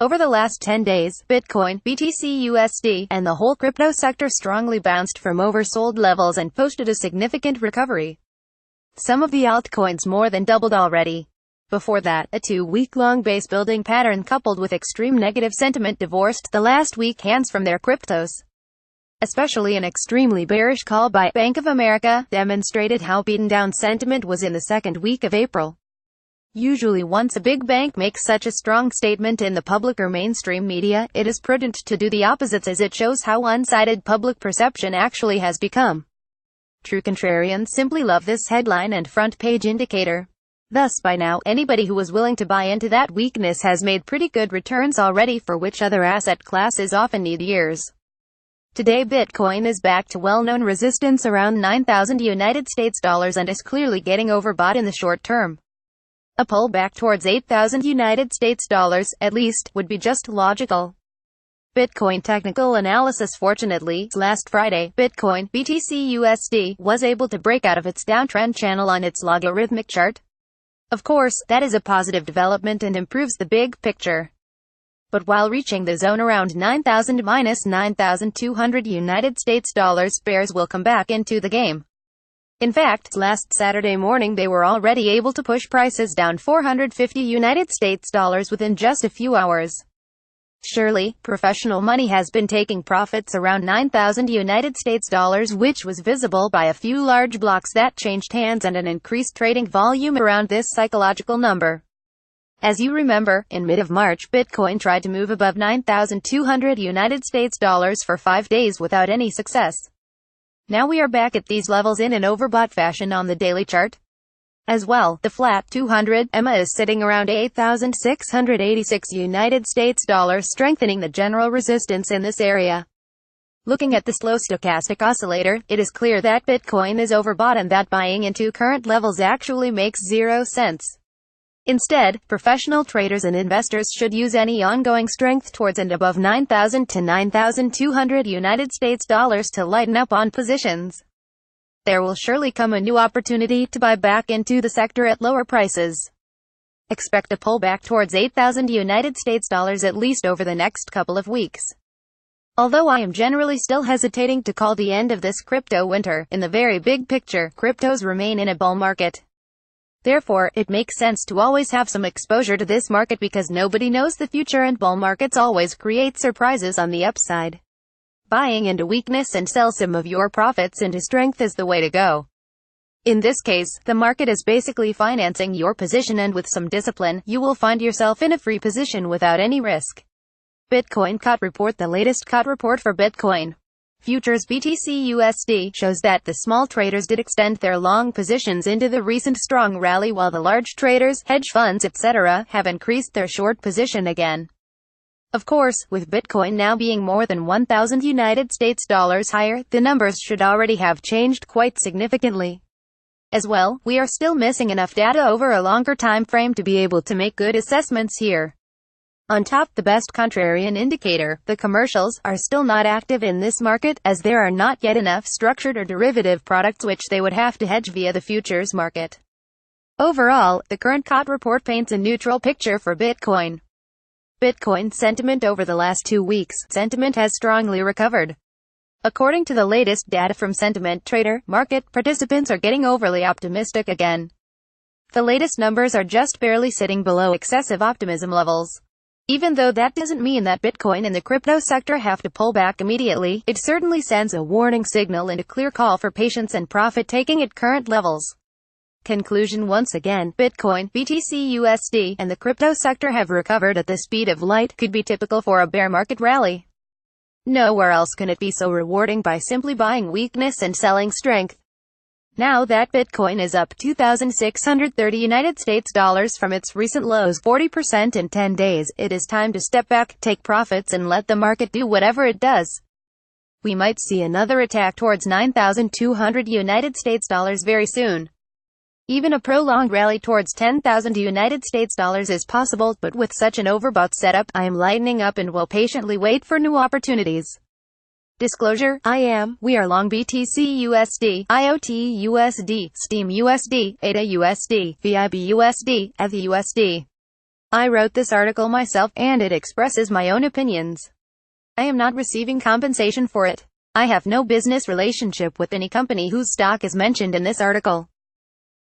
Over the last 10 days, Bitcoin, BTC USD, and the whole crypto sector strongly bounced from oversold levels and posted a significant recovery. Some of the altcoins more than doubled already. Before that, a 2-week-long base building pattern coupled with extreme negative sentiment divorced the last week hands from their cryptos. Especially an extremely bearish call by Bank of America demonstrated how beaten down sentiment was in the second week of April. Usually once a big bank makes such a strong statement in the public or mainstream media, it is prudent to do the opposite as it shows how one-sided public perception actually has become. True contrarians simply love this headline and front-page indicator. Thus by now, anybody who was willing to buy into that weakness has made pretty good returns already, for which other asset classes often need years. Today Bitcoin is back to well-known resistance around $9,000 and is clearly getting overbought in the short term. A pullback towards $8,000, at least, would be just logical. Bitcoin technical analysis. Fortunately, last Friday, Bitcoin, BTC USD, was able to break out of its downtrend channel on its logarithmic chart. Of course, that is a positive development and improves the big picture. But while reaching the zone around $9,000–9,200, bears will come back into the game. In fact, last Saturday morning they were already able to push prices down $450 within just a few hours. Surely, professional money has been taking profits around $9,000, which was visible by a few large blocks that changed hands and an increased trading volume around this psychological number. As you remember, in mid-March, Bitcoin tried to move above $9,200 for 5 days without any success. Now we are back at these levels in an overbought fashion on the daily chart. As well, the flat 200 EMA is sitting around $8,686, strengthening the general resistance in this area. Looking at the slow stochastic oscillator, it is clear that Bitcoin is overbought and that buying into current levels actually makes zero sense. Instead, professional traders and investors should use any ongoing strength towards and above $9,000 to $9,200 to lighten up on positions. There will surely come a new opportunity to buy back into the sector at lower prices. Expect a pullback towards $8,000 at least over the next couple of weeks. Although I am generally still hesitating to call the end of this crypto winter, in the very big picture, cryptos remain in a bull market. Therefore, it makes sense to always have some exposure to this market because nobody knows the future and bull markets always create surprises on the upside. Buying into weakness and sell some of your profits into strength is the way to go. In this case, the market is basically financing your position, and with some discipline, you will find yourself in a free position without any risk. Bitcoin COT report. The latest COT report for Bitcoin futures BTC USD shows that the small traders did extend their long positions into the recent strong rally, while the large traders, hedge funds, etc., have increased their short position again. Of course, with Bitcoin now being more than $1,000 higher, the numbers should already have changed quite significantly. As well, we are still missing enough data over a longer time frame to be able to make good assessments here. On top, the best contrarian indicator, the commercials, are still not active in this market, as there are not yet enough structured or derivative products which they would have to hedge via the futures market. Overall, the current COT report paints a neutral picture for Bitcoin. Bitcoin sentiment. Over the last 2 weeks, sentiment has strongly recovered. According to the latest data from Sentiment Trader, market participants are getting overly optimistic again. The latest numbers are just barely sitting below excessive optimism levels. Even though that doesn't mean that Bitcoin and the crypto sector have to pull back immediately, it certainly sends a warning signal and a clear call for patience and profit-taking at current levels. Conclusion. Once again, Bitcoin, BTC USD, and the crypto sector have recovered at the speed of light. Could be typical for a bear market rally. Nowhere else can it be so rewarding by simply buying weakness and selling strength. Now that Bitcoin is up $2,630 from its recent lows 40% in 10 days, it is time to step back, take profits, and let the market do whatever it does. We might see another attack towards $9,200 very soon. Even a prolonged rally towards $10,000 is possible, but with such an overbought setup, I am lightening up and will patiently wait for new opportunities. Disclosure: we are long BTC USD, IoT USD, Steem USD, ADA USD, VIB USD, ETH USD. I wrote this article myself, and it expresses my own opinions. I am not receiving compensation for it. I have no business relationship with any company whose stock is mentioned in this article.